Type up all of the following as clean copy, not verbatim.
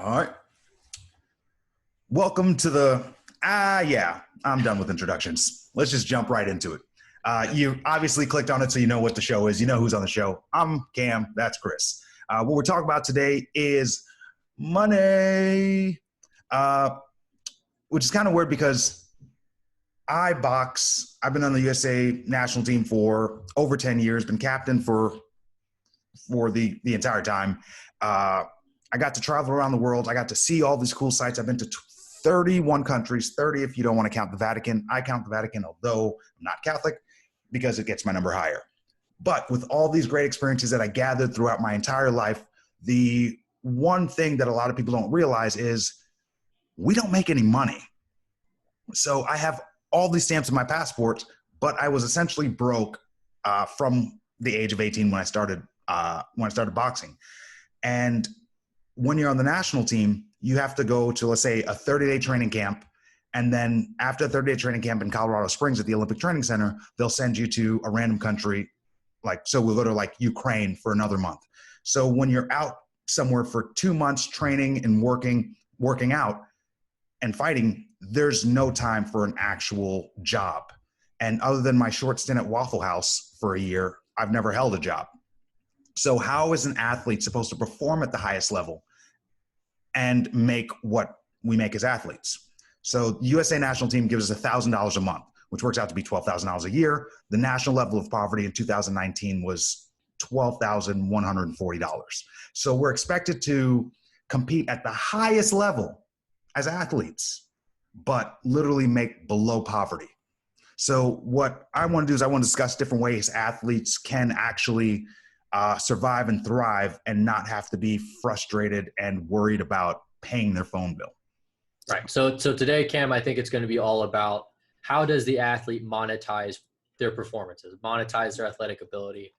All right. Welcome to I'm done with introductions. Let's just jump right into it. You obviously clicked on it, so you know what the show is. You know who's on the show. I'm Cam. That's Chris. What we're talking about today is money, which is kind of weird because I box. I've been on the USA national team for over 10 years, been captain for the entire time. I got to travel around the world. I got to see all these cool sites. I've been to 31 countries, 30 if you don't want to count the Vatican. I count the Vatican, although I'm not Catholic, because it gets my number higher. But with all these great experiences that I gathered throughout my entire life, the one thing that a lot of people don't realize is we don't make any money. So I have all these stamps in my passport, but I was essentially broke from the age of 18 when I started boxing. And when you're on the national team, you have to go to, let's say, a 30-day training camp. And then after a 30-day training camp in Colorado Springs at the Olympic Training Center, they'll send you to a random country. So we'll go to like Ukraine for another month. So when you're out somewhere for 2 months training and working out and fighting, there's no time for an actual job. And other than my short stint at Waffle House for a year, I've never held a job. So how is an athlete supposed to perform at the highest level and make what we make as athletes? So the USA national team gives us $1,000 a month, which works out to be $12,000 a year. The national level of poverty in 2019 was $12,140. So we're expected to compete at the highest level as athletes, but literally make below poverty. So what I want to do is I want to discuss different ways athletes can actually survive and thrive and not have to be frustrated and worried about paying their phone bill. Right. So today, Cam, I think it's going to be all about how does the athlete monetize their performances, monetize their athletic ability.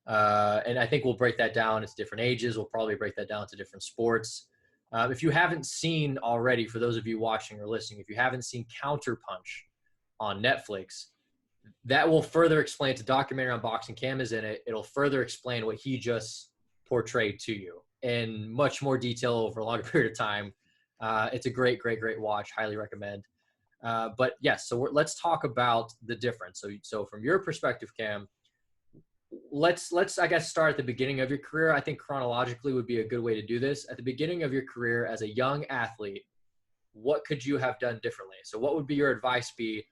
And I think we'll break that down into different ages. We'll probably break that down to different sports. If you haven't seen already, for those of you watching or listening, if you haven't seen Counterpunch on Netflix, that will further explain. It's a documentary on boxing. Cam is in it. It'll further explain what he just portrayed to you in much more detail over a longer period of time. It's a great watch. Highly recommend. But yes, so let's talk about the difference. So from your perspective, Cam, let's I guess start at the beginning of your career. I think chronologically would be a good way to do this. At the beginning of your career as a young athlete, what could you have done differently? So what would be your advice be?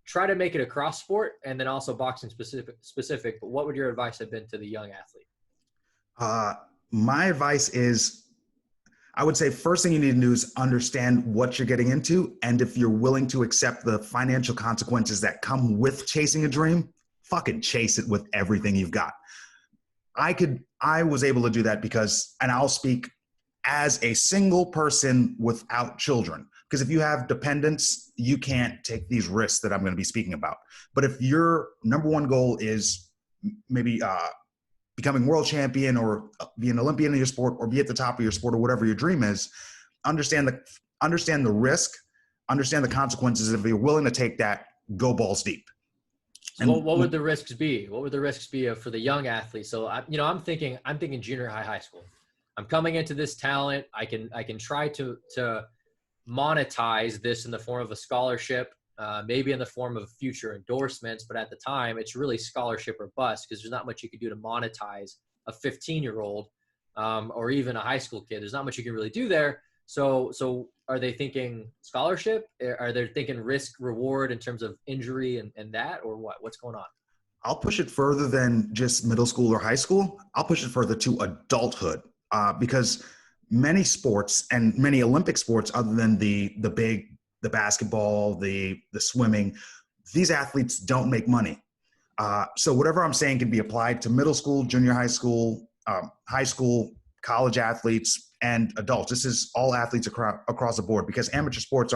Try to make it a cross sport and then also boxing specific, but what would your advice have been to the young athlete? My advice is, I would say first thing you need to do is understand what you're getting into. And if you're willing to accept the financial consequences that come with chasing a dream, fucking chase it with everything you've got. I was able to do that because, and I'll speak as a single person without children. Because if you have dependents, you can't take these risks that I'm going to be speaking about. But if your number one goal is maybe becoming world champion or be an Olympian in your sport or be at the top of your sport or whatever your dream is, understand the risk, understand the consequences. If you're willing to take that, go balls deep. And what would the risks be? What would the risks be for the young athlete? So I'm thinking junior high school. I'm coming into this talent. I can try to monetize this in the form of a scholarship, maybe in the form of future endorsements. But at the time, it's really scholarship or bust because there's not much you can do to monetize a 15-year-old or even a high school kid. There's not much you can really do there. So are they thinking scholarship? Are they thinking risk reward in terms of injury and that, or what? What's going on? I'll push it further than just middle school or high school. I'll push it further to adulthood because many sports and many Olympic sports, other than the basketball, the swimming, these athletes don't make money. So whatever I'm saying can be applied to middle school, junior high school, college athletes, and adults. This is all athletes across the board because amateur sports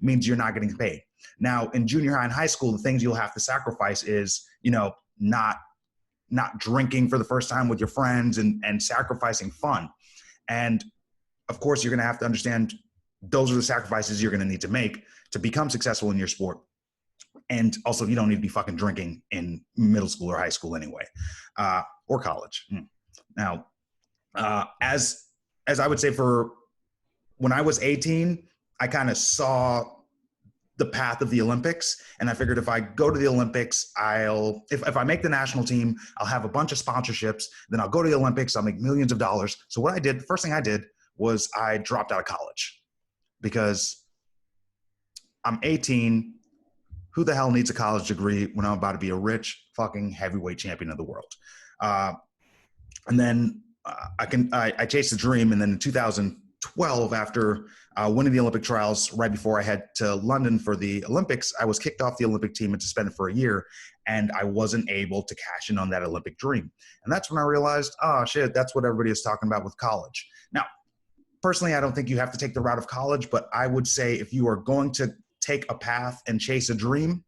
means you're not getting paid. Now, in junior high and high school, the things you'll have to sacrifice is, not drinking for the first time with your friends and sacrificing fun. And of course, you're going to have to understand those are the sacrifices you're going to need to make to become successful in your sport. And also, you don't need to be fucking drinking in middle school or high school anyway, or college. Now, as I would say for when I was 18, I kind of saw the path of the Olympics. And I figured if I go to the Olympics, if I make the national team, I'll have a bunch of sponsorships. Then I'll go to the Olympics. I'll make millions of dollars. So what I did, the first thing I did was I dropped out of college because I'm 18. Who the hell needs a college degree when I'm about to be a rich fucking heavyweight champion of the world? And then I chased the dream. And then in 2012, after winning the Olympic trials, right before I head to London for the Olympics, I was kicked off the Olympic team and suspended for a year, and I wasn't able to cash in on that Olympic dream. And that's when I realized, oh shit, that's what everybody is talking about with college. Now, personally, I don't think you have to take the route of college, but I would say if you are going to take a path and chase a dream,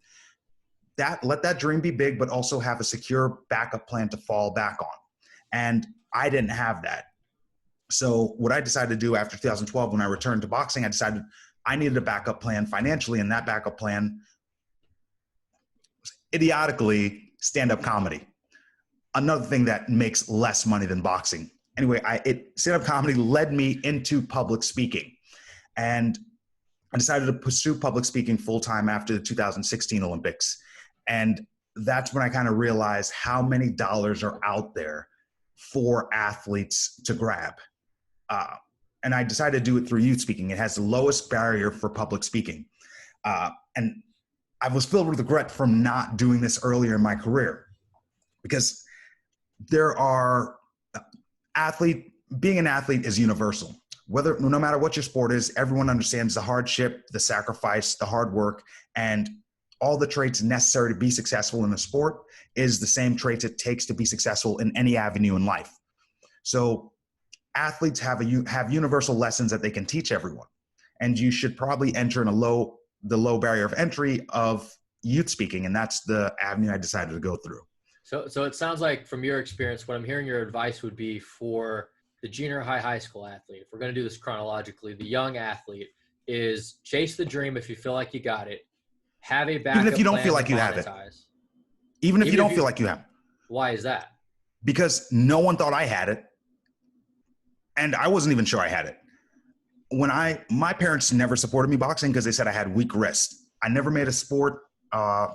let that dream be big, but also have a secure backup plan to fall back on. And I didn't have that. So what I decided to do after 2012, when I returned to boxing, I decided I needed a backup plan financially, and that backup plan was idiotically stand-up comedy. Another thing that makes less money than boxing. Anyway, stand-up comedy led me into public speaking. And I decided to pursue public speaking full-time after the 2016 Olympics. And that's when I kind of realized how many dollars are out there for athletes to grab. And I decided to do it through youth speaking. It has the lowest barrier for public speaking. And I was filled with regret from not doing this earlier in my career, because being an athlete is universal. No matter what your sport is, everyone understands the hardship, the sacrifice, the hard work, and all the traits necessary to be successful in a sport is the same traits it takes to be successful in any avenue in life. So athletes have universal lessons that they can teach everyone. And you should probably enter in the low barrier of entry of youth speaking. And that's the avenue I decided to go through. So it sounds like from your experience, what I'm hearing your advice would be for the junior high school athlete. If we're going to do this chronologically, the young athlete is chase the dream if you feel like you got it. Have a backup Even if you don't plan feel like to you have it. monetize. Even if you don't feel like you have it. Why is that? Because no one thought I had it. And I wasn't even sure I had it. My parents never supported me boxing because they said I had weak wrists. I never made a sport I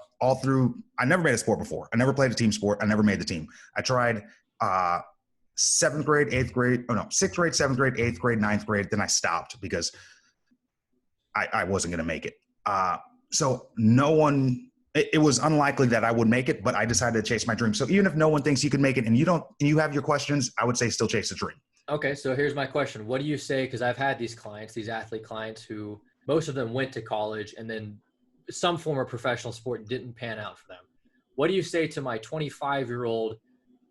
never made a sport before. I never played a team sport. I never made the team. I tried 7th grade, 8th grade, 6th grade, 7th grade, 8th grade, 9th grade. Then I stopped because I wasn't going to make it. So it was unlikely that I would make it, but I decided to chase my dream. So even if no one thinks you can make it and you have your questions, I would say still chase the dream. Okay, so here's my question. What do you say? Because I've had these athlete clients who most of them went to college and then some form of professional sport didn't pan out for them. What do you say to my 25-year-old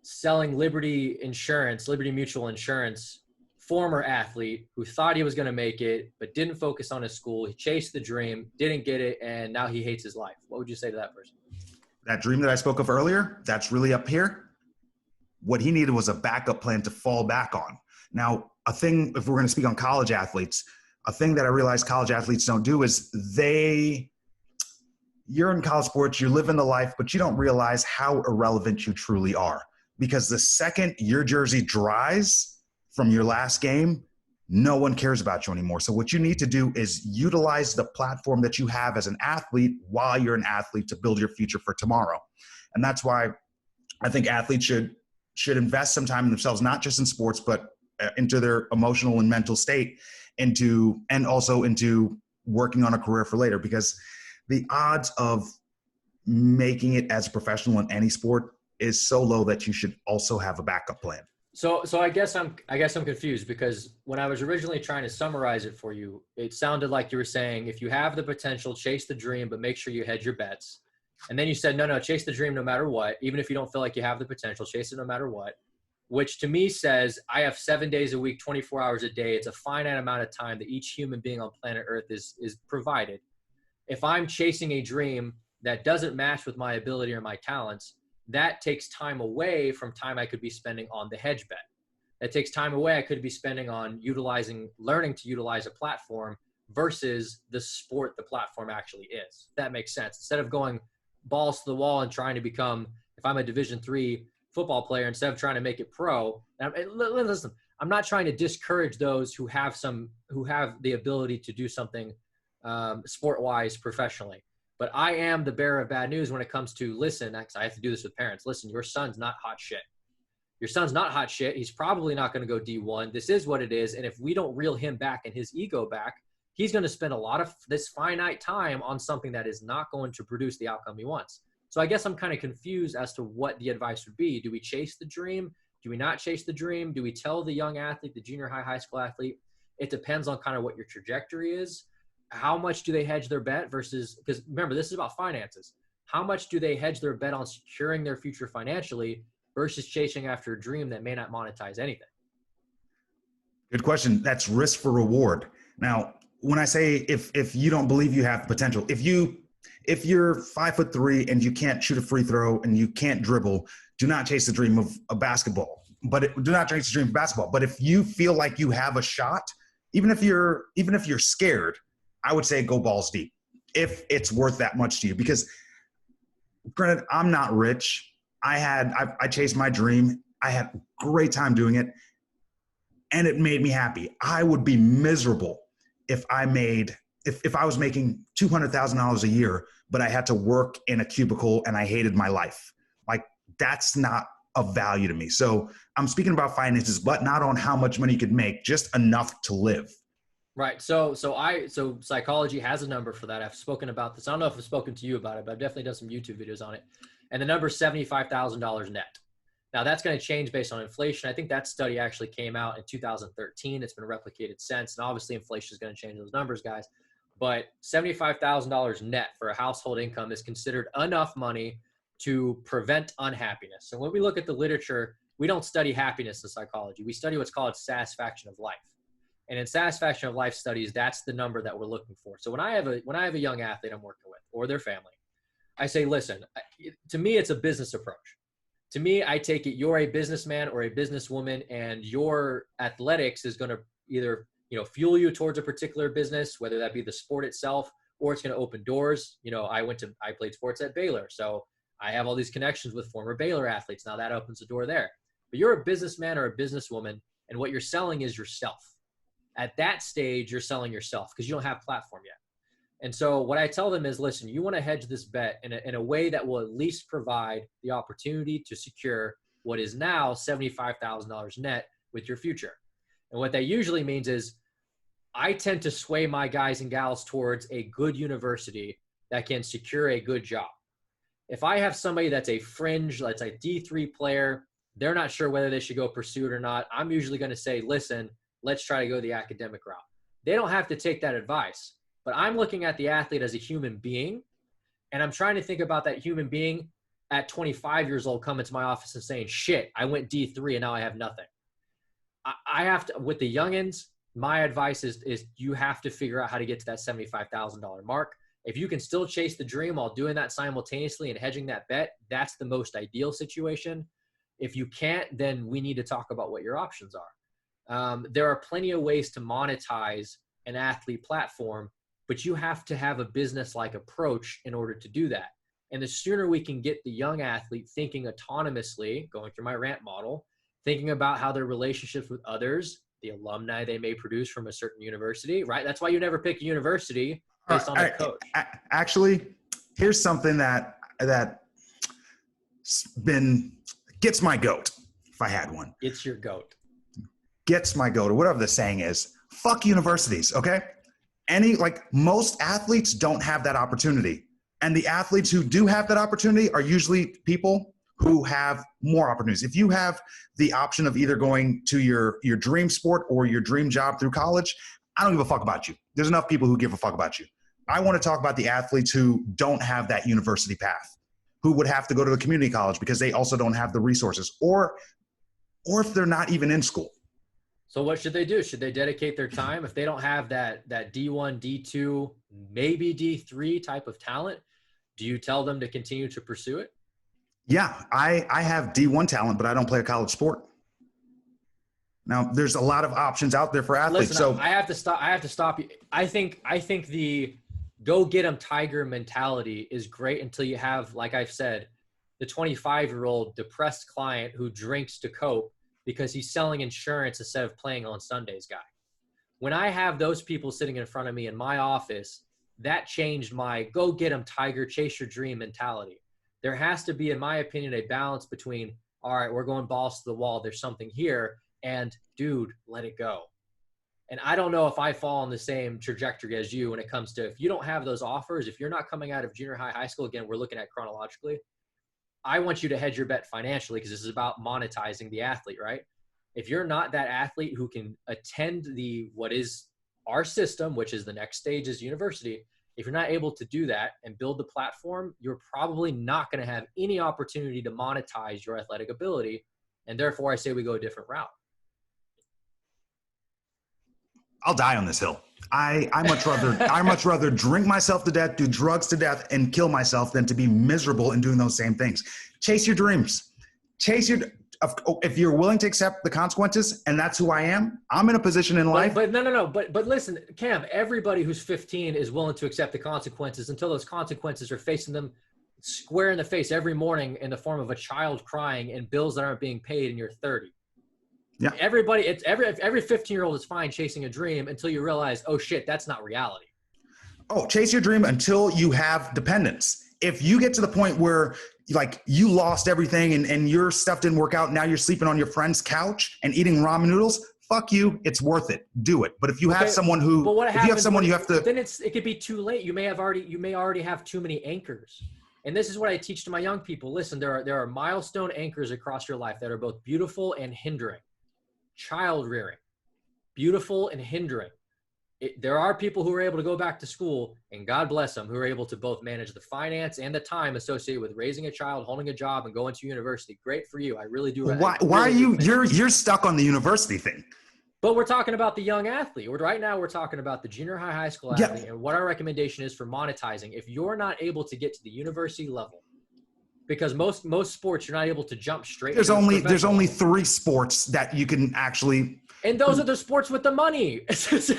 selling Liberty Mutual Insurance, former athlete who thought he was going to make it, but didn't focus on his school? He chased the dream, didn't get it, and now he hates his life. What would you say to that person? That dream that I spoke of earlier, that's really up here. What he needed was a backup plan to fall back on. Now, if we're going to speak on college athletes, a thing that I realize college athletes don't do is you're in college sports, you're living the life, but you don't realize how irrelevant you truly are. Because the second your jersey dries from your last game, no one cares about you anymore. So what you need to do is utilize the platform that you have as an athlete while you're an athlete to build your future for tomorrow. And that's why I think athletes should invest some time in themselves, not just in sports, but into their emotional and mental state, and also into working on a career for later, because the odds of making it as a professional in any sport is so low that you should also have a backup plan. So I guess I'm confused, because when I was originally trying to summarize it for you, it sounded like you were saying if you have the potential, chase the dream, but make sure you hedge your bets. And then you said, no, chase the dream no matter what. Even if you don't feel like you have the potential, chase it no matter what. Which to me says I have 7 days a week, 24 hours a day. It's a finite amount of time that each human being on planet Earth is provided. If I'm chasing a dream that doesn't match with my ability or my talents, that takes time away from time I could be spending on the hedge bet. That takes time away I could be spending on learning to utilize a platform versus the sport the platform actually is. That makes sense. Instead of going balls to the wall and trying to become, if I'm a Division III football player, instead of trying to make it pro, listen, I'm not trying to discourage those who have the ability to do something sport-wise professionally. But I am the bearer of bad news when it comes to, listen, I have to do this with parents. Listen, your son's not hot shit. Your son's not hot shit. He's probably not going to go D1. This is what it is. And if we don't reel him back and his ego back, he's going to spend a lot of this finite time on something that is not going to produce the outcome he wants. So I guess I'm kind of confused as to what the advice would be. Do we chase the dream? Do we not chase the dream? Do we tell the young athlete, the junior high, high school athlete? It depends on kind of what your trajectory is. How much do they hedge their bet versus, because remember, this is about finances. How much do they hedge their bet on securing their future financially versus chasing after a dream that may not monetize anything? Good question. That's risk for reward. Now, when I say if you don't believe you have potential, if you're 5'3" and you can't shoot a free throw and you can't dribble, do not chase the dream of a basketball. Do not chase the dream of basketball. But if you feel like you have a shot, even if you're scared, I would say go balls deep if it's worth that much to you. Because granted, I'm not rich. I chased my dream. I had a great time doing it, and it made me happy. I would be miserable if I was making $200,000 a year, but I had to work in a cubicle and I hated my life. Like, that's not of value to me. So I'm speaking about finances, but not on how much money you could make, just enough to live. Right. So psychology has a number for that. I've spoken about this. I don't know if I've spoken to you about it, but I've definitely done some YouTube videos on it. And the number is $75,000 net. Now that's going to change based on inflation. I think that study actually came out in 2013. It's been replicated since. And obviously inflation is going to change those numbers, guys. But $75,000 net for a household income is considered enough money to prevent unhappiness. So when we look at the literature, we don't study happiness in psychology. We study what's called satisfaction of life. And in satisfaction of life studies, that's the number that we're looking for. So when I have a young athlete I'm working with or their family, I say, listen, to me, it's a business approach. To me, I take it you're a businessman or a businesswoman, and your athletics is going to either, fuel you towards a particular business, whether that be the sport itself, or it's going to open doors. I played sports at Baylor, so I have all these connections with former Baylor athletes. Now that opens the door there. But you're a businessman or a businesswoman, and what you're selling is yourself. At that stage, you're selling yourself because you don't have platform yet. And so what I tell them is, listen, you want to hedge this bet in a way that will at least provide the opportunity to secure what is now $75,000 net with your future. And what that usually means is I tend to sway my guys and gals towards a good university that can secure a good job. If I have somebody that's a fringe, that's a D3 player, they're not sure whether they should go pursue it or not, I'm usually going to say, listen, let's try to go the academic route. They don't have to take that advice, but I'm looking at the athlete as a human being, and I'm trying to think about that human being at 25 years old coming to my office and saying, shit, I went D3 and now I have nothing. I have to, with the youngins, my advice is you have to figure out how to get to that $75,000 mark. If you can still chase the dream while doing that simultaneously and hedging that bet, that's the most ideal situation. If you can't, then we need to talk about what your options are. There are plenty of ways to monetize an athlete platform, but you have to have a business-like approach in order to do that. And the sooner we can get the young athlete thinking autonomously, going through my rant model, thinking about how their relationships with others, the alumni they may produce from a certain university, right? That's why you never pick a university based on the coach. Actually, here's something that gets my goat, if I had one. It's your goat. Gets my goat, or whatever the saying is. Fuck universities, okay? Most athletes don't have that opportunity. And the athletes who do have that opportunity are usually people who have more opportunities. If you have the option of either going to your dream sport or your dream job through college, I don't give a fuck about you. There's enough people who give a fuck about you. I want to talk about the athletes who don't have that university path, who would have to go to a community college because they also don't have the resources, or if they're not even in school. So what should they do? Should they dedicate their time? If they don't have that D1, D2, maybe D3 type of talent, do you tell them to continue to pursue it? Yeah, I have D1 talent, but I don't play a college sport. Now, there's a lot of options out there for athletes. Listen, I have to stop you. I think the go get 'em Tiger mentality is great until you have, like I've said, the 25-year-old depressed client who drinks to cope because he's selling insurance instead of playing on Sundays guy. When I have those people sitting in front of me in my office, that changed my go get 'em Tiger, chase your dream mentality. There has to be, in my opinion, a balance between, all right, we're going balls to the wall, there's something here, and dude, let it go. And I don't know if I fall on the same trajectory as you when it comes to, if you don't have those offers, if you're not coming out of junior high, high school, again, we're looking at chronologically, I want you to hedge your bet financially, because this is about monetizing the athlete, right? If you're not that athlete who can attend what is our system, which is the next stage is university, if you're not able to do that and build the platform, you're probably not going to have any opportunity to monetize your athletic ability. And therefore, I say we go a different route. I'll die on this hill. I much rather drink myself to death, do drugs to death, and kill myself than to be miserable in doing those same things. Chase your dreams. If you're willing to accept the consequences, and that's who I am, I'm in a position in life. But no. But listen, Cam, everybody who's 15 is willing to accept the consequences until those consequences are facing them square in the face every morning in the form of a child crying and bills that aren't being paid, and you're 30. Yeah. Every 15-year-old is fine chasing a dream until you realize, oh shit, that's not reality. Oh, chase your dream until you have dependence. If you get to the point where like you lost everything and your stuff didn't work out, now you're sleeping on your friend's couch and eating ramen noodles, fuck you, it's worth it. Do it. But if you have someone who, then it could be too late. You may already have too many anchors. And this is what I teach to my young people. Listen, there are milestone anchors across your life that are both beautiful and hindering. Child rearing, beautiful and hindering. There are people who are able to go back to school, and God bless them, who are able to both manage the finance and the time associated with raising a child, holding a job, and going to university. Great for you. I really do. Why are you're stuck on the university thing? But we're talking about the young athlete. Right now we're talking about the junior high, high school athlete, and what our recommendation is for monetizing. If you're not able to get to the university level, because most sports you're not able to jump straight. There's only 3 sports that you can actually. And those are the sports with the money.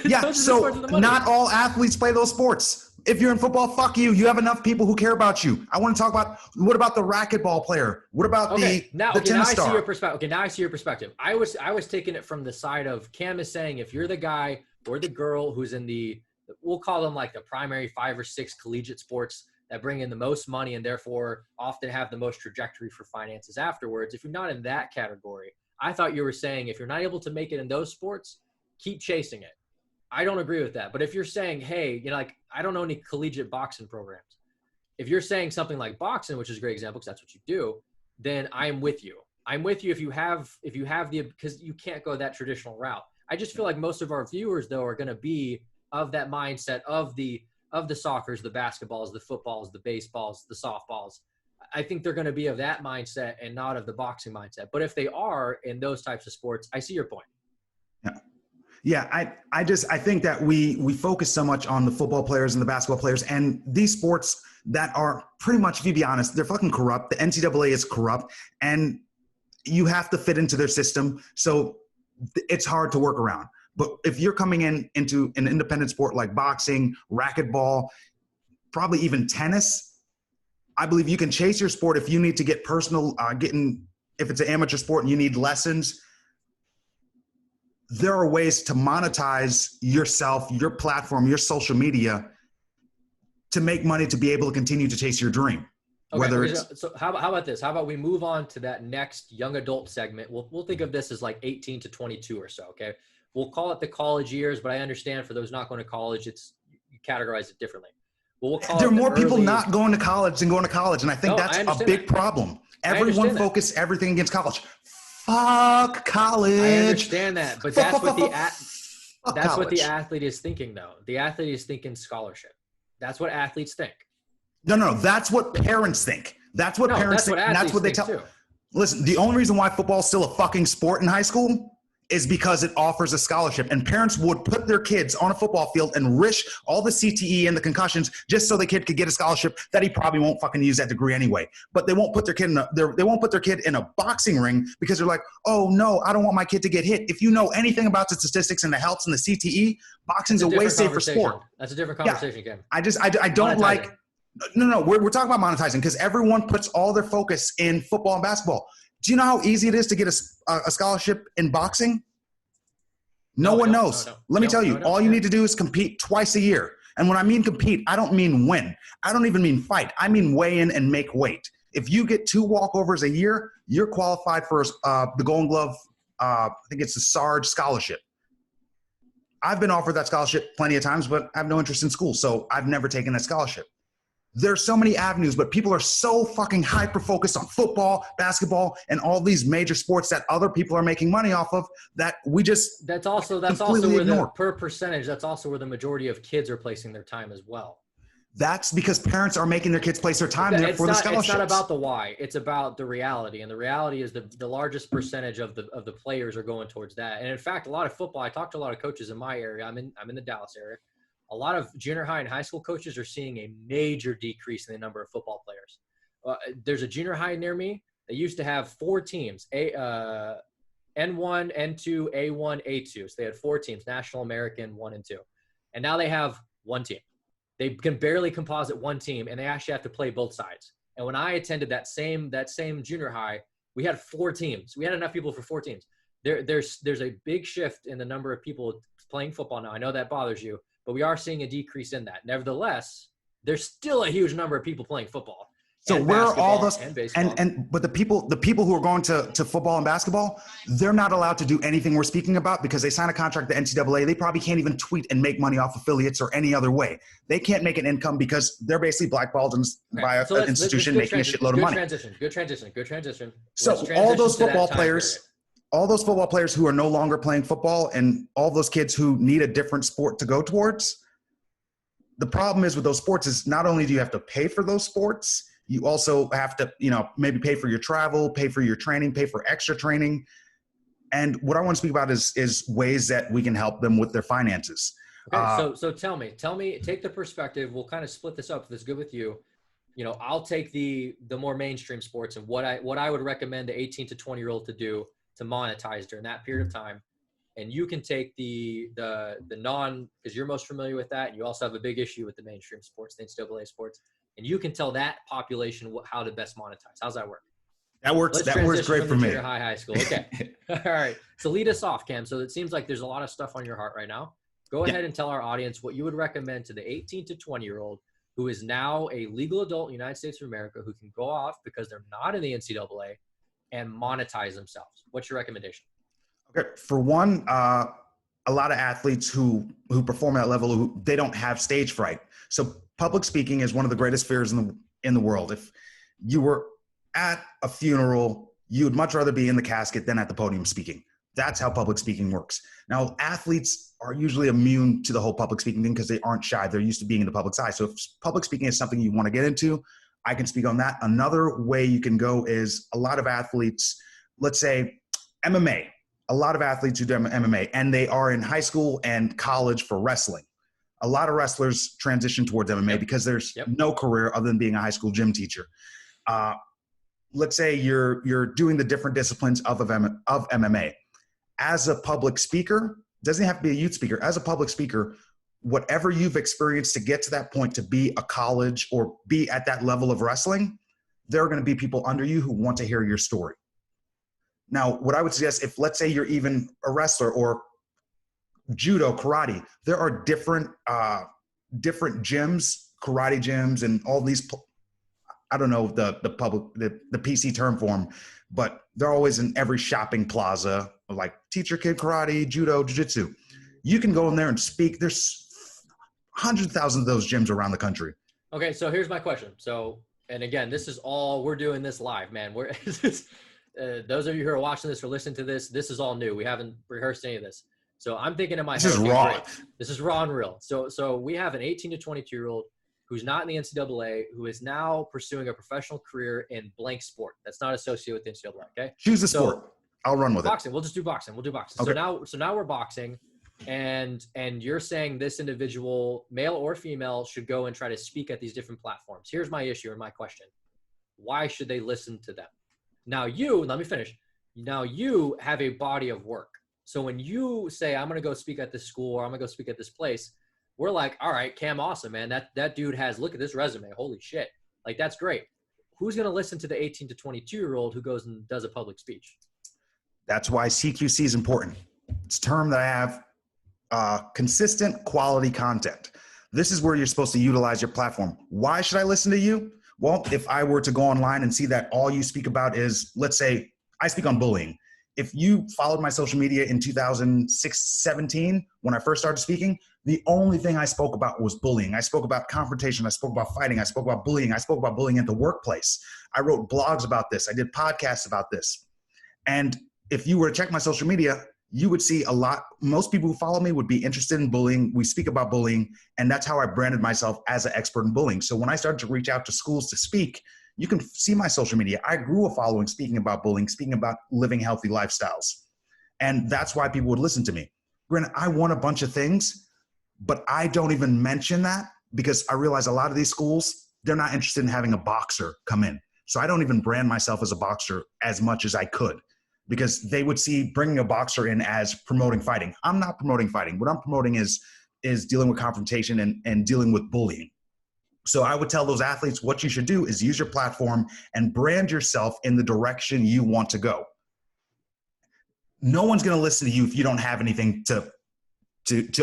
Yeah, so not all athletes play those sports. If you're in football, fuck you. You have enough people who care about you. I want to talk about, what about the racquetball player? What about the tennis star? I see your perspective. Okay, now I see your perspective. I was taking it from the side of Cam is saying, if you're the guy or the girl who's in we'll call them like the primary 5 or 6 collegiate sports that bring in the most money and therefore often have the most trajectory for finances afterwards. If you're not in that category, I thought you were saying if you're not able to make it in those sports, keep chasing it. I don't agree with that. But if you're saying, hey, like, I don't know any collegiate boxing programs. If you're saying something like boxing, which is a great example because that's what you do, then I'm with you. I'm with you if you have because you can't go that traditional route. I just feel like most of our viewers, though, are going to be of that mindset of the soccers, the basketballs, the footballs, the baseballs, the softballs. I think they're going to be of that mindset and not of the boxing mindset. But if they are in those types of sports, I see your point. Yeah. I think that we focus so much on the football players and the basketball players and these sports that are pretty much, if you be honest, they're fucking corrupt. The NCAA is corrupt and you have to fit into their system. So it's hard to work around. But if you're coming into an independent sport like boxing, racquetball, probably even tennis, I believe you can chase your sport if you need to get personal, if it's an amateur sport and you need lessons. There are ways to monetize yourself, your platform, your social media to make money to be able to continue to chase your dream. Okay, so how about this? How about we move on to that next young adult segment? We'll think of this as like 18 to 22 or so, okay? We'll call it the college years, but I understand for those not going to college, you categorize it differently. There are more people not going to college than going to college, and I think that's a big problem. Everyone focus everything against college. Fuck college. I understand that, but that's what the athlete is thinking, though. The athlete is thinking scholarship. That's what athletes think. No. That's what parents think. That's what parents think. And that's what they tell. Too. Listen, the only reason why football is still a fucking sport in high school is because it offers a scholarship. And parents would put their kids on a football field and risk all the CTE and the concussions just so the kid could get a scholarship that he probably won't fucking use that degree anyway. But they won't put their kid in a boxing ring because they're like, oh no, I don't want my kid to get hit. If you know anything about the statistics and the helps and the CTE, boxing's a way safer sport. That's a different conversation, Ken. I don't like. No. We're talking about monetizing because everyone puts all their focus in football and basketball. Do you know how easy it is to get a scholarship in boxing? No one knows. Let me tell you, all you need to do is compete twice a year. And when I mean compete, I don't mean win. I don't even mean fight. I mean weigh in and make weight. If you get 2 walkovers a year, you're qualified for the Golden Glove, I think it's the Sarge scholarship. I've been offered that scholarship plenty of times, but I have no interest in school, so I've never taken that scholarship. There's so many avenues, but people are so fucking hyper-focused on football, basketball, and all these major sports that other people are making money off of that we just That's also where the per percentage, that's also where the majority of kids are placing their time as well. That's because parents are making their kids place their time there for the scholarships. It's not about the why. It's about the reality. And the reality is the largest percentage of the players are going towards that. And in fact, a lot of football, I talked to a lot of coaches in my area. I'm in the Dallas area. A lot of junior high and high school coaches are seeing a major decrease in the number of football players. There's a junior high near me. They used to have 4 teams, N1, N2, A1, A2. So they had 4 teams, National, American, 1 and 2. And now they have 1 team. They can barely composite 1 team, and they actually have to play both sides. And when I attended that same junior high, we had 4 teams. We had enough people for 4 teams. There's a big shift in the number of people playing football now. I know that bothers you, but we are seeing a decrease in that. Nevertheless, there's still a huge number of people playing football. So where are all those but the people who are going to football and basketball, they're not allowed to do anything we're speaking about because they sign a contract with the NCAA. They probably can't even tweet and make money off affiliates or any other way. They can't make an income because they're basically blackballed by an institution making a shitload of money. Good transition. So all those football players who are no longer playing football and all those kids who need a different sport to go towards, the problem is with those sports is not only do you have to pay for those sports, you also have to, maybe pay for your travel, pay for your training, pay for extra training. And what I want to speak about is ways that we can help them with their finances. Okay, so tell me, take the perspective. We'll kind of split this up if it's good with you. I'll take the more mainstream sports and what I would recommend the 18 to 20-year-old to do to monetize during that period of time. And you can take the non, because you're most familiar with that. And you also have a big issue with the mainstream sports, the NCAA sports. And you can tell that population how to best monetize. How's that work? That works great for me. Junior high, high school. Okay. All right. So lead us off, Cam. So it seems like there's a lot of stuff on your heart right now. Go ahead and tell our audience what you would recommend to the 18 to 20-year-old who is now a legal adult in the United States of America who can go off because they're not in the NCAA and monetize themselves. What's your recommendation? Okay. For one, a lot of athletes who perform at that level, they don't have stage fright. So public speaking is one of the greatest fears in the world. If you were at a funeral, you would much rather be in the casket than at the podium speaking. That's how public speaking works. Now, athletes are usually immune to the whole public speaking thing because they aren't shy. They're used to being in the public eye. So if public speaking is something you want to get into, I can speak on that. Another way you can go is a lot of athletes, let's say MMA, a lot of athletes who do MMA, and they are in high school and college for wrestling. A lot of wrestlers transition towards MMA because there's no career other than being a high school gym teacher. Let's say you're doing the different disciplines of MMA. As a public speaker, doesn't have to be a youth speaker. As a public speaker, whatever you've experienced to get to that point to be a college or be at that level of wrestling, there are going to be people under you who want to hear your story. Now, what I would suggest, if let's say you're even a wrestler or judo, karate, there are different gyms, karate gyms, and all these. I don't know the PC term for them, but they're always in every shopping plaza, like teacher kid karate, judo, jiu-jitsu. You can go in there and speak. There's hundreds of thousands of those gyms around the country. Okay, so here's my question. So, and again, this is all we're doing this live, man. Those of you who are watching this or listening to this, this is all new. We haven't rehearsed any of this. So I'm thinking in my head, this is raw. This is raw and real. So we have an 18 to 22-year-old who's not in the NCAA, who is now pursuing a professional career in blank sport that's not associated with the NCAA. Okay. Choose a sport. I'll run with boxing. We'll just do boxing. We'll do boxing. Okay. So now we're boxing, and you're saying this individual, male or female, should go and try to speak at these different platforms. Here's my issue and my question: why should they listen to them? Now let me finish. Now you have a body of work. So when you say, I'm going to go speak at this school or I'm going to go speak at this place, we're like, all right, Cam, awesome, man. That dude has, look at this resume. Holy shit. Like, that's great. who's going to listen to the 18 to 22-year-old who goes and does a public speech? That's why CQC is important. It's a term that I have consistent quality content. This is where you're supposed to utilize your platform. Why should I listen to you? Well, if I were to go online and see that all you speak about is, let's say, I speak on bullying. If you followed my social media in 2017, when I first started speaking, the only thing I spoke about was bullying. I spoke about confrontation. I spoke about fighting. I spoke about bullying. I spoke about bullying at the workplace. I wrote blogs about this. I did podcasts about this. And if you were to check my social media, you would see most people who follow me would be interested in bullying. We speak about bullying, and that's how I branded myself as an expert in bullying. So when I started to reach out to schools to speak, you can see my social media. I grew a following speaking about bullying, speaking about living healthy lifestyles. And that's why people would listen to me. Granted, I won a bunch of things, but I don't even mention that because I realize a lot of these schools, they're not interested in having a boxer come in. So I don't even brand myself as a boxer as much as I could, because they would see bringing a boxer in as promoting fighting. I'm not promoting fighting. What I'm promoting is dealing with confrontation and dealing with bullying. So I would tell those athletes what you should do is use your platform and brand yourself in the direction you want to go. No one's going to listen to you if you don't have anything to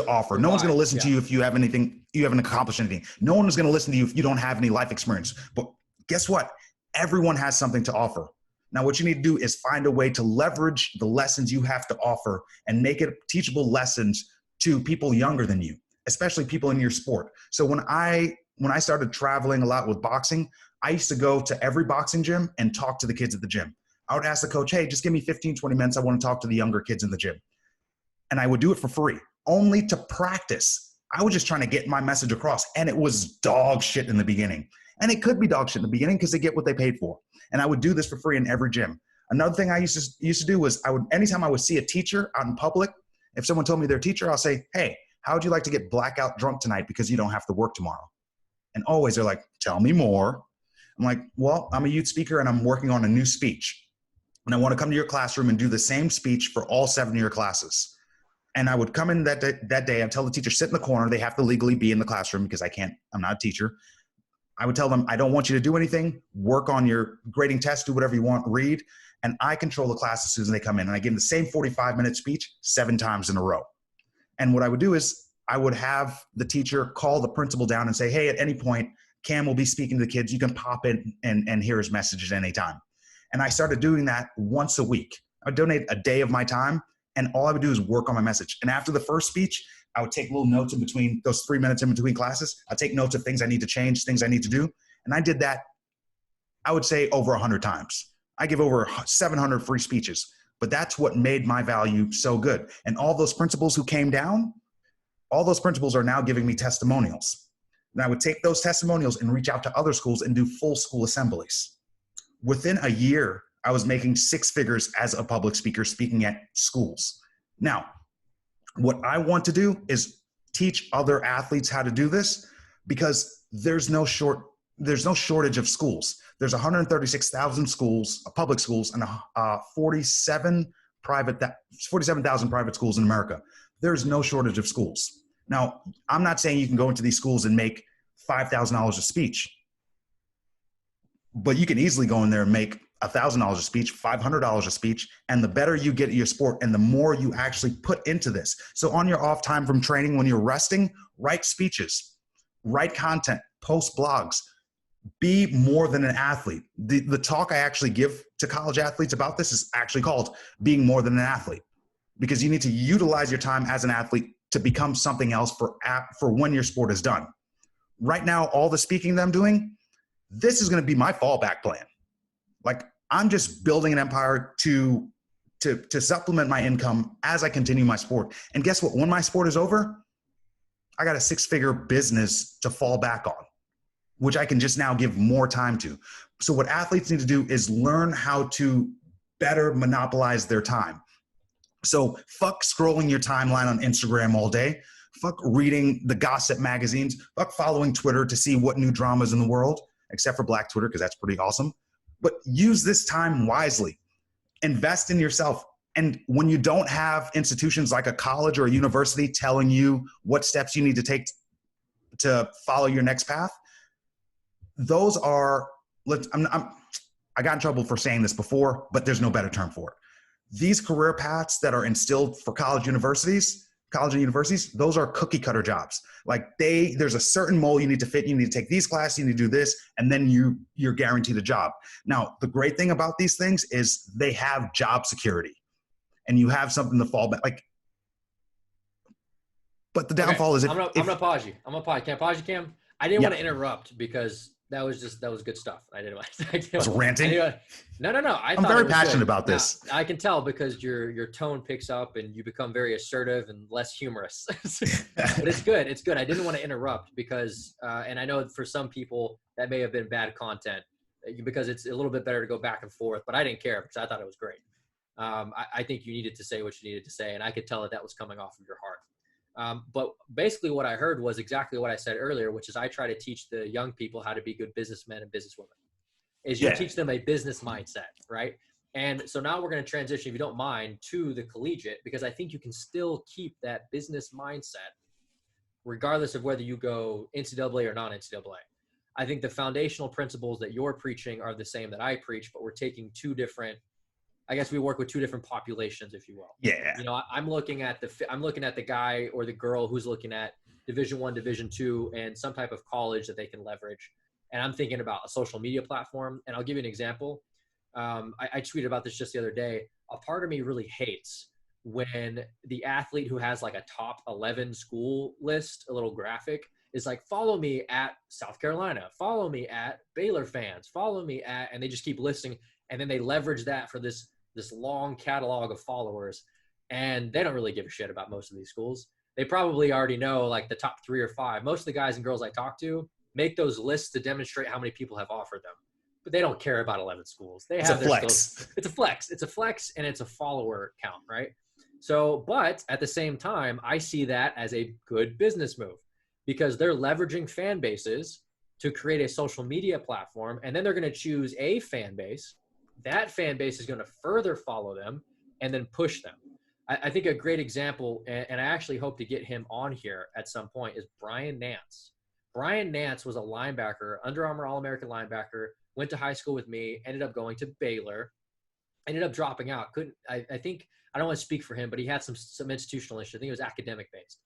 offer. No one's going to listen to you if you haven't accomplished anything. No one is going to listen to you if you don't have any life experience. But guess what? Everyone has something to offer. Now, what you need to do is find a way to leverage the lessons you have to offer and make it teachable lessons to people younger than you, especially people in your sport. So when I started traveling a lot with boxing, I used to go to every boxing gym and talk to the kids at the gym. I would ask the coach, hey, just give me 15, 20 minutes. I want to talk to the younger kids in the gym. And I would do it for free, only to practice. I was just trying to get my message across. And it was dog shit in the beginning. And it could be dog shit in the beginning because they get what they paid for. And I would do this for free in every gym. Another thing I used to do was anytime I would see a teacher out in public, if someone told me they're a teacher, I'll say, hey, how would you like to get blackout drunk tonight because you don't have to work tomorrow? And always they're like, tell me more. I'm like, well, I'm a youth speaker and I'm working on a new speech. And I want to come to your classroom and do the same speech for all 7 of your classes. And I would come in that day, I'd tell the teacher, sit in the corner. They have to legally be in the classroom because I'm not a teacher. I would tell them, I don't want you to do anything. Work on your grading test, do whatever you want, read. And I control the class as soon as they come in. And I give them the same 45-minute speech 7 times in a row. And what I would do is I would have the teacher call the principal down and say, hey, at any point, Cam will be speaking to the kids. You can pop in and hear his message at any time. And I started doing that once a week. I would donate a day of my time, and all I would do is work on my message. And after the first speech, I would take little notes in between those 3 minutes in between classes. I'd take notes of things I need to change, things I need to do. And I did that, I would say, over 100 times. I give over 700 free speeches, but that's what made my value so good. And all those principals who came down, all those principals are now giving me testimonials. And I would take those testimonials and reach out to other schools and do full school assemblies. Within a year, I was making 6 figures as a public speaker speaking at schools. Now, what I want to do is teach other athletes how to do this because there's no shortage of schools. There's 136,000 schools, public schools, and 47,000 private schools in America. There's no shortage of schools. Now, I'm not saying you can go into these schools and make $5,000 a speech, but you can easily go in there and make $1,000 a speech, $500 a speech, and the better you get at your sport and the more you actually put into this. So on your off time from training, when you're resting, write speeches, write content, post blogs, be more than an athlete. The talk I actually give to college athletes about this is actually called Being More Than an Athlete, because you need to utilize your time as an athlete to become something else for when your sport is done. Right now, all the speaking that I'm doing, this is going to be my fallback plan. Like, I'm just building an empire to supplement my income as I continue my sport. And guess what? When my sport is over, I got a 6-figure business to fall back on, which I can just now give more time to. So what athletes need to do is learn how to better monopolize their time. So fuck scrolling your timeline on Instagram all day. Fuck reading the gossip magazines. Fuck following Twitter to see what new drama's in the world, except for Black Twitter, because that's pretty awesome. But use this time wisely. Invest in yourself. And when you don't have institutions like a college or a university telling you what steps you need to take to follow your next path, those are I got in trouble for saying this before, but there's no better term for it. These career paths that are instilled for college and universities, those are cookie cutter jobs. Like there's a certain mold you need to fit. You need to take these classes, you need to do this, and then you're guaranteed a job. Now, the great thing about these things is they have job security, and you have something to fall back. Like, but the downfall is I'm gonna pause you. Can I pause you, Cam? I didn't want to interrupt because that was good stuff. I didn't want I was ranting. No. I'm very passionate about this. Now, I can tell because your tone picks up and you become very assertive and less humorous. But it's good. It's good. I didn't want to interrupt because, and I know for some people that may have been bad content because it's a little bit better to go back and forth. But I didn't care because I thought it was great. I think you needed to say what you needed to say, and I could tell that was coming off of your heart. But basically what I heard was exactly what I said earlier, which is I try to teach the young people how to be good businessmen and businesswomen. Is you teach them a business mindset, right? And so now we're going to transition, if you don't mind, to the collegiate, because I think you can still keep that business mindset regardless of whether you go NCAA or non-NCAA. I think the foundational principles that you're preaching are the same that I preach, but we're taking two different, I guess we work with two different populations, if you will. Yeah. You know, I'm looking at the guy or the girl who's looking at Division I, Division II, and some type of college that they can leverage. And I'm thinking about a social media platform. And I'll give you an example. I tweeted about this just the other day. A part of me really hates when the athlete who has like a top 11 school list, a little graphic, is like, follow me at South Carolina, follow me at Baylor fans, follow me at, and they just keep listing. And then they leverage that for this long catalog of followers. And they don't really give a shit about most of these schools. They probably already know like the top 3 or 5. Most of the guys and girls I talk to make those lists to demonstrate how many people have offered them. But they don't care about 11 schools. They have their flex. It's a flex. It's a flex and it's a follower count, right? So, but at the same time, I see that as a good business move because they're leveraging fan bases to create a social media platform. And then they're going to choose a fan base. That fan base is going to further follow them and then push them. I think a great example, and I actually hope to get him on here at some point, is Bryan Nance. Bryan Nance was a linebacker, Under Armour All-American linebacker, went to high school with me, ended up going to Baylor, ended up dropping out. I think, I don't want to speak for him, but he had some institutional issues. I think it was academic based.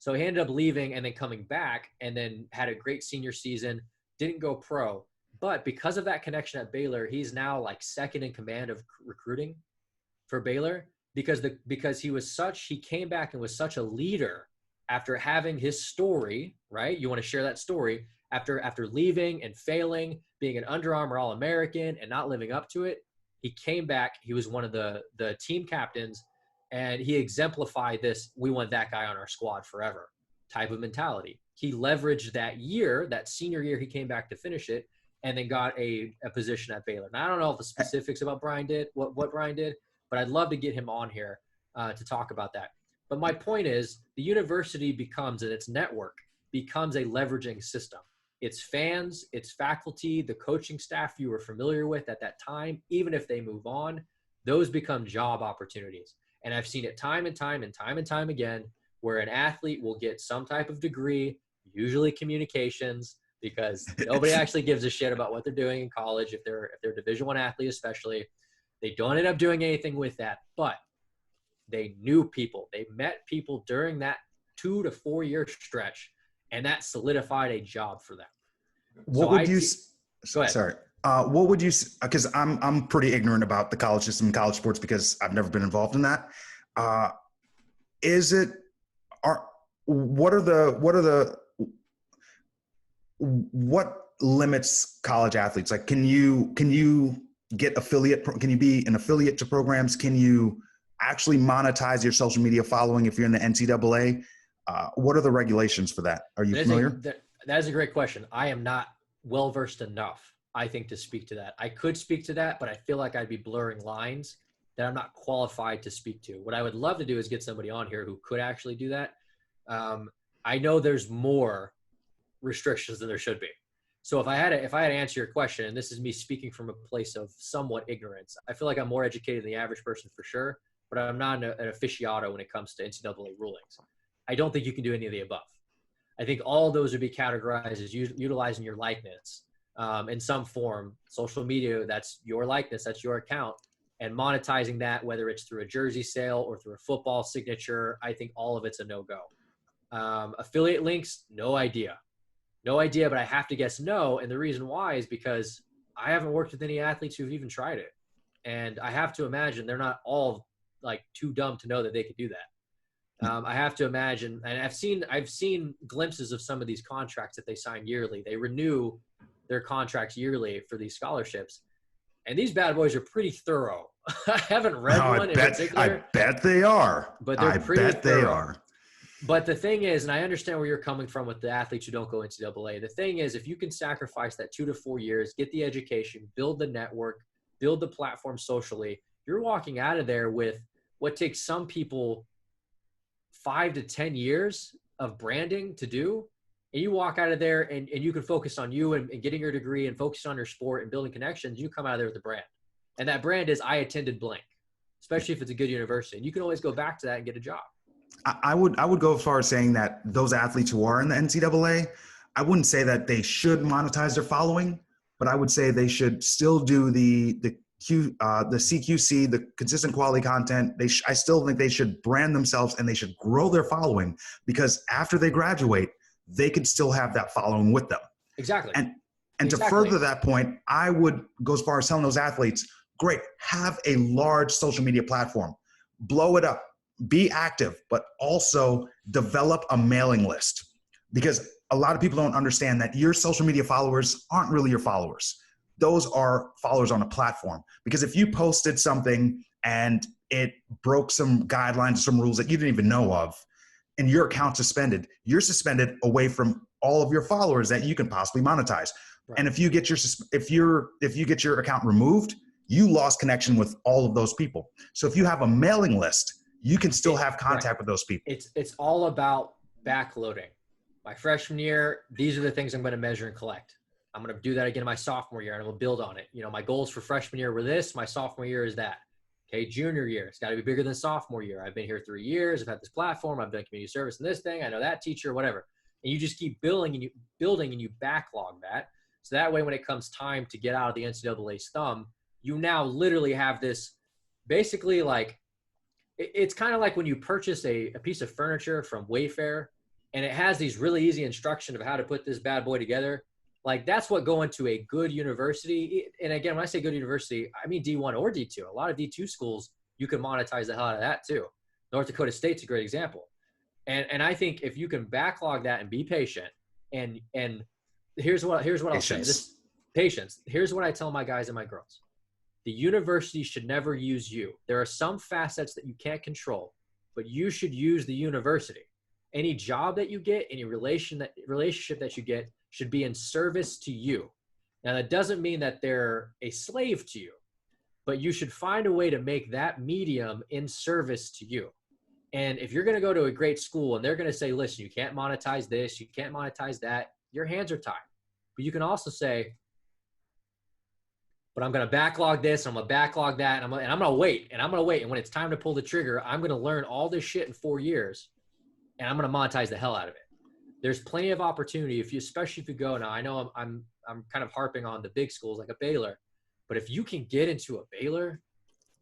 So he ended up leaving and then coming back and then had a great senior season, didn't go pro. But because of that connection at Baylor, he's now like second in command of recruiting for Baylor because he came back and was such a leader after having his story, right? You want to share that story after leaving and failing, being an Under Armour All-American and not living up to it. He came back. He was one of the team captains, and he exemplified this, we want that guy on our squad forever type of mentality. He leveraged that senior year he came back to finish it, and then got a position at Baylor. Now, I don't know if the specifics about what Bryan did, but I'd love to get him on here to talk about that. But my point is the university becomes, and its network becomes a leveraging system. It's fans, it's faculty, the coaching staff you were familiar with at that time, even if they move on, those become job opportunities. And I've seen it time and time again, where an athlete will get some type of degree, usually communications, because nobody actually gives a shit about what they're doing in college. If they're a Division I athlete, especially, they don't end up doing anything with that, but they knew people. They met people during that 2 to 4 year stretch, and that solidified a job for them. What would you because I'm pretty ignorant about the college system and college sports because I've never been involved in that. What limits college athletes? Like, can you get affiliate? Can you be an affiliate to programs? Can you actually monetize your social media following if you're in the NCAA? What are the regulations for that? Are you familiar? That is a great question. I am not well-versed enough, I think, to speak to that. I could speak to that, but I feel like I'd be blurring lines that I'm not qualified to speak to. What I would love to do is get somebody on here who could actually do that. I know there's more restrictions than there should be. So if I had to answer your question, and this is me speaking from a place of somewhat ignorance, I feel like I'm more educated than the average person for sure, but I'm not an aficionado when it comes to NCAA rulings. I don't think you can do any of the above. I think all those would be categorized as utilizing your likeness in some form, social media, that's your likeness, that's your account, and monetizing that, whether it's through a jersey sale or through a football signature, I think all of it's a no-go. Affiliate links, no idea. No idea, but I have to guess no. And the reason why is because I haven't worked with any athletes who've even tried it. And I have to imagine they're not all like too dumb to know that they could do that. I have to imagine, and I've seen glimpses of some of these contracts that they sign yearly. They renew their contracts yearly for these scholarships. And these bad boys are pretty thorough. I haven't read one in particular. I bet they are. But they're pretty thorough. They are. But the thing is, and I understand where you're coming from with the athletes who don't go NCAA. The thing is, if you can sacrifice that 2 to 4 years, get the education, build the network, build the platform socially, you're walking out of there with what takes some people 5 to 10 years of branding to do. And you walk out of there and you can focus on you and getting your degree and focus on your sport and building connections. You come out of there with a brand. And that brand is I attended blank, especially if it's a good university. And you can always go back to that and get a job. I would go as far as saying that those athletes who are in the NCAA, I wouldn't say that they should monetize their following, but I would say they should still do the CQC, the consistent quality content. I still think they should brand themselves and they should grow their following, because after they graduate, they could still have that following with them. Exactly. And to further that point, I would go as far as telling those athletes, great, have a large social media platform, blow it up. Be active, but also develop a mailing list, because a lot of people don't understand that your social media followers aren't really your followers. Those are followers on a platform. Because if you posted something and it broke some guidelines, some rules that you didn't even know of, and your account suspended, you're suspended away from all of your followers that you can possibly monetize. Right. And if you get your account removed, you lost connection with all of those people. So if you have a mailing list, you can still have contact with those people. It's all about backloading. My freshman year, these are the things I'm going to measure and collect. I'm going to do that again my sophomore year, and I'm going to build on it. You know, my goals for freshman year were this. My sophomore year is that. Okay, junior year, it's got to be bigger than sophomore year. I've been here 3 years. I've had this platform. I've done community service in this thing. I know that teacher, whatever. And you just keep building and you backlog that. So that way, when it comes time to get out of the NCAA's thumb, you now literally have this basically like, it's kind of like when you purchase a piece of furniture from Wayfair and it has these really easy instructions of how to put this bad boy together. Like that's what going to a good university. And again, when I say good university, I mean D1 or D2. A lot of D2 schools, you can monetize the hell out of that too. North Dakota State's a great example. And I think if you can backlog that and be patient and here's what I'll say. This patience. Here's what I tell my guys and my girls. The university should never use you. There are some facets that you can't control, but you should use the university. Any job that you get, any relationship that you get should be in service to you. Now, that doesn't mean that they're a slave to you, but you should find a way to make that medium in service to you. And if you're going to go to a great school and they're going to say, listen, you can't monetize this, you can't monetize that, your hands are tied. But you can also say, but I'm going to backlog this, I'm going to backlog that, and I'm going to wait, and I'm going to wait. And when it's time to pull the trigger, I'm going to learn all this shit in 4 years, and I'm going to monetize the hell out of it. There's plenty of opportunity especially if you go now. I know I'm kind of harping on the big schools like a Baylor, but if you can get into a Baylor,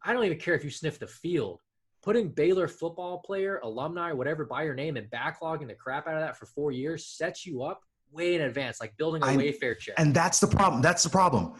I don't even care if you sniff the field. Putting Baylor football player, alumni, whatever, by your name and backlogging the crap out of that for 4 years sets you up way in advance, like building a Wayfair check. And that's the problem.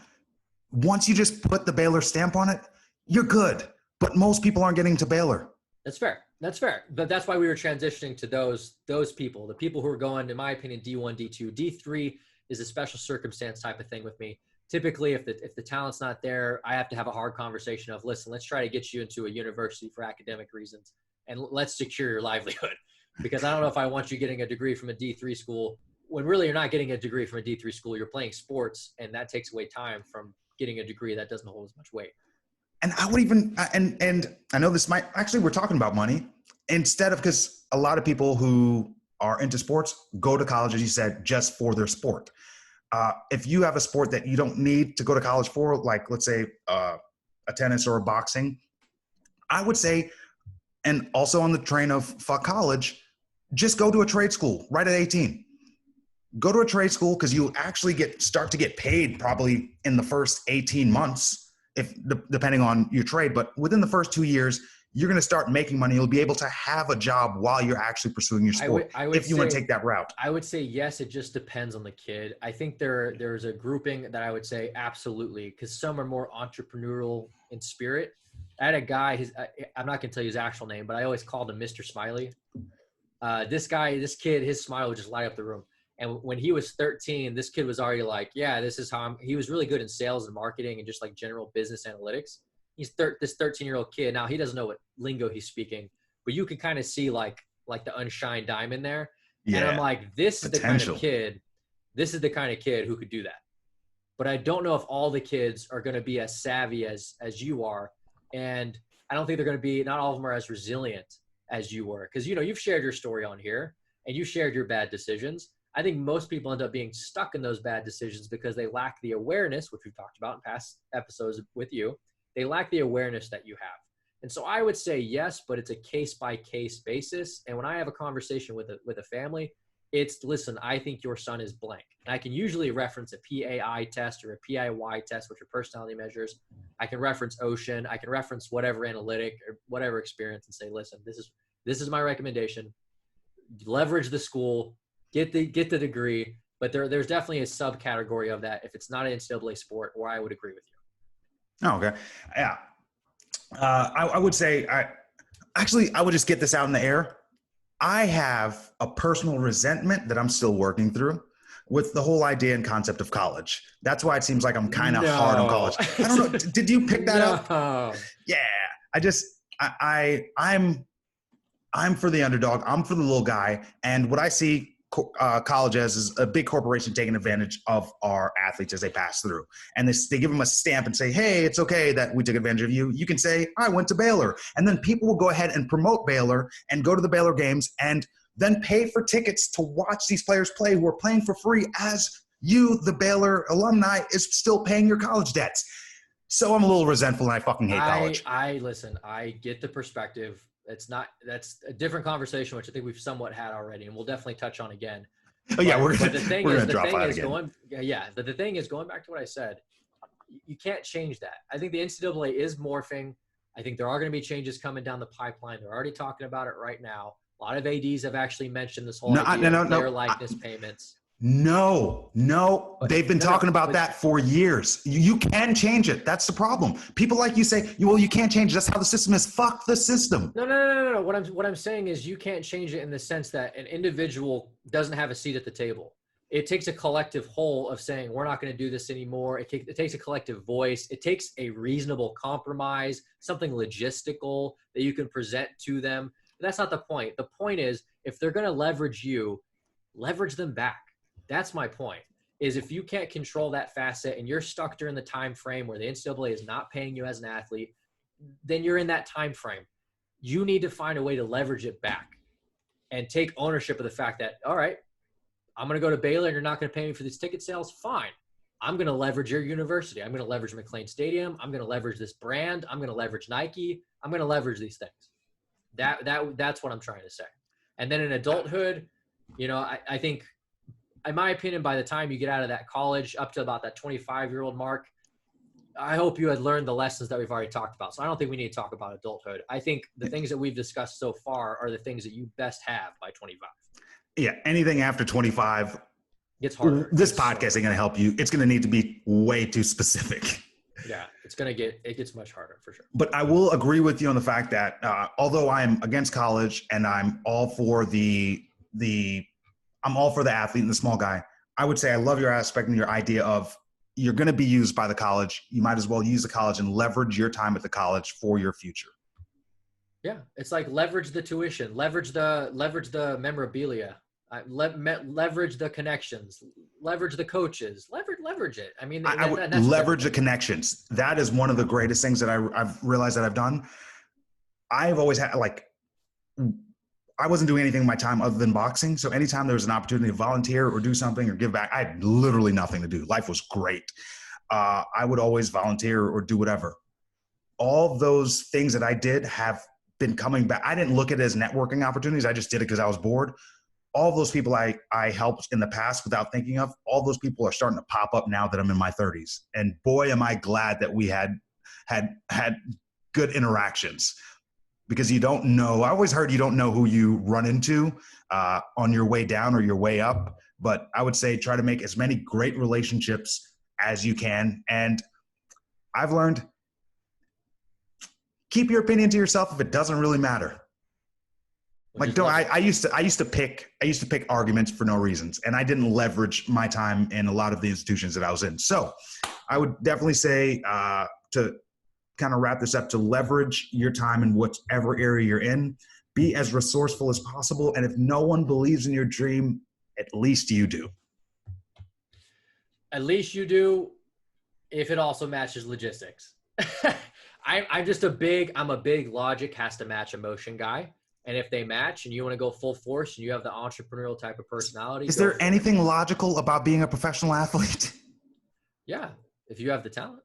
Once you just put the Baylor stamp on it, you're good. But most people aren't getting to Baylor. That's fair. But that's why we were transitioning to those people, the people who are going, in my opinion, D1, D2. D3 is a special circumstance type of thing with me. Typically, if the talent's not there, I have to have a hard conversation of, listen, let's try to get you into a university for academic reasons, and let's secure your livelihood. Because I don't know if I want you getting a degree from a D3 school when really you're not getting a degree from a D3 school. You're playing sports, and that takes away time from getting a degree that doesn't hold as much weight. And I would even, and I know this might, actually we're talking about money instead of, because a lot of people who are into sports go to college, as you said, just for their sport. If you have a sport that you don't need to go to college for, like let's say a tennis or a boxing, I would say, and also on the train of fuck college, just go to a trade school right at 18. go to a trade school because you actually start to get paid probably in the first 18 months, depending on your trade. But within the first 2 years, you're going to start making money. You'll be able to have a job while you're actually pursuing your sport. I would if you want to take that route. I would say yes. It just depends on the kid. I think there's a grouping that I would say absolutely, because some are more entrepreneurial in spirit. I had a guy. I'm not going to tell you his actual name, but I always called him Mr. Smiley. This kid, his smile would just light up the room. And when he was 13, this kid was already like, yeah, this is how he was really good in sales and marketing and just like general business analytics. He's this 13-year-old kid. Now he doesn't know what lingo he's speaking, but you can kind of see like the unshined diamond there. Yeah. And I'm like, this is the kind of kid who could do that. But I don't know if all the kids are going to be as savvy as you are. And I don't think they're going to not all of them are as resilient as you were. Because, you've shared your story on here and you shared your bad decisions. I think most people end up being stuck in those bad decisions because they lack the awareness, which we've talked about in past episodes with you. They lack the awareness that you have. And so I would say yes, but it's a case-by-case basis. And when I have a conversation with a family, it's, listen, I think your son is blank. And I can usually reference a PAI test or a PIY test, which are personality measures. I can reference Ocean. I can reference whatever analytic or whatever experience and say, listen, this is my recommendation. Leverage the school, get the degree. But there's definitely a subcategory of that if it's not an NCAA sport, where I would agree with you. Oh, okay. Yeah. I would say, I would just get this out in the air. I have a personal resentment that I'm still working through with the whole idea and concept of college. That's why it seems like I'm kind of hard on college. I don't know. Did you pick that up? Yeah. I'm for the underdog. I'm for the little guy. And what I see college as is a big corporation taking advantage of our athletes as they pass through. And they give them a stamp and say, hey, it's okay that we took advantage of you. You can say, I went to Baylor. And then people will go ahead and promote Baylor and go to the Baylor games and then pay for tickets to watch these players play who are playing for free as you, the Baylor alumni, is still paying your college debts. So I'm a little resentful and I fucking hate college. Listen, I get the perspective. That's a different conversation, which I think we've somewhat had already, and we'll definitely touch on again. Oh yeah, we're going to drop out again. But the thing is, going back to what I said, you can't change that. I think the NCAA is morphing. I think there are going to be changes coming down the pipeline. They're already talking about it right now. A lot of ADs have actually mentioned this whole idea of player likeness payments. No. They've been talking about that for years. You can change it. That's the problem. People like you say, well, you can't change it. That's how the system is. Fuck the system. No. What I'm saying is you can't change it in the sense that an individual doesn't have a seat at the table. It takes a collective whole of saying, we're not going to do this anymore. It takes a collective voice. It takes a reasonable compromise, something logistical that you can present to them. But that's not the point. The point is, if they're going to leverage you, leverage them back. That's my point, is if you can't control that facet and you're stuck during the time frame where the NCAA is not paying you as an athlete, then you're in that time frame. You need to find a way to leverage it back and take ownership of the fact that, all right, I'm going to go to Baylor and you're not going to pay me for these ticket sales. Fine. I'm going to leverage your university. I'm going to leverage McLean Stadium. I'm going to leverage this brand. I'm going to leverage Nike. I'm going to leverage these things. That's what I'm trying to say. And then in adulthood, I think, in my opinion, by the time you get out of that college up to about that 25-year-old mark, I hope you had learned the lessons that we've already talked about. So I don't think we need to talk about adulthood. I think the things that we've discussed so far are the things that you best have by 25. Yeah, anything after 25 gets harder. This podcast ain't going to help you. It's going to need to be way too specific. Yeah, it gets much harder for sure. But I will agree with you on the fact that although I'm against college and I'm all for the athlete and the small guy, I would say I love your aspect and your idea of you're going to be used by the college. You might as well use the college and leverage your time at the college for your future. Yeah, it's like leverage the tuition, leverage the memorabilia, leverage the connections, leverage the coaches, leverage it. I mean, I would leverage the connections. That is one of the greatest things that I've realized that I've done. I've always had I wasn't doing anything with my time other than boxing. So anytime there was an opportunity to volunteer or do something or give back, I had literally nothing to do. Life was great. I would always volunteer or do whatever. All those things that I did have been coming back. I didn't look at it as networking opportunities. I just did it because I was bored. all those people I helped in the past without thinking of, all those people are starting to pop up now that I'm in my 30s. And boy, am I glad that we had good interactions, because you don't know. I always heard you don't know who you run into on your way down or your way up. But I would say try to make as many great relationships as you can. And I've learned, keep your opinion to yourself if it doesn't really matter. Like, I used to pick arguments for no reasons, and I didn't leverage my time in a lot of the institutions that I was in. So I would definitely say to kind of wrap this up, to leverage your time in whatever area you're in, be as resourceful as possible. And if no one believes in your dream, at least you do. At least you do, if it also matches logistics. I'm a big logic has to match emotion guy. And if they match and you want to go full force and you have the entrepreneurial type of personality. Is there anything logical about being a professional athlete? Yeah. If you have the talent.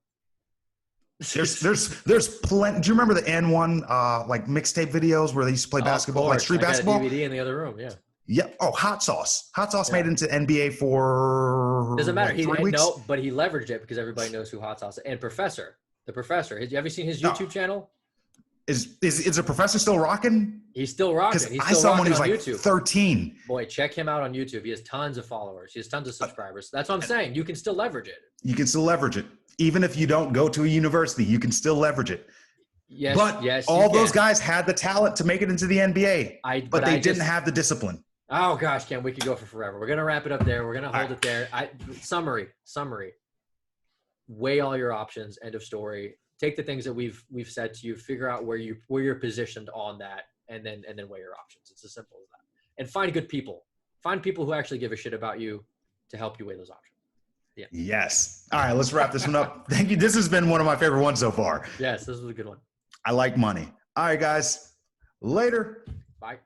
There's plenty. Do you remember the N1 like mixtape videos where they used to play basketball, like street basketball? I got a DVD in the other room. Yeah. Yeah. Oh, Hot Sauce. Hot Sauce made it into NBA for doesn't matter. Like 3 weeks. No, but he leveraged it because everybody knows who Hot Sauce is. And the professor. Have you ever seen his YouTube channel? Is the professor still rocking? He's still rocking. He's still I saw one who's like YouTube. 13. Boy, check him out on YouTube. He has tons of followers. He has tons of subscribers. That's what I'm saying. You can still leverage it. You can still leverage it. Even if you don't go to a university, you can still leverage it. Yes, but all those guys had the talent to make it into the NBA, but they didn't have the discipline. Oh gosh, Ken, we could go for forever. We're gonna wrap it up there. We're gonna hold it there. Summary. Weigh all your options. End of story. Take the things that we've said to you. Figure out where you're positioned on that, and then weigh your options. It's as simple as that. And find good people. Find people who actually give a shit about you to help you weigh those options. Yeah. Yes. All right, let's wrap this one up. Thank you. This has been one of my favorite ones so far. Yes, this was a good one. I like money. All right, guys. Later. Bye.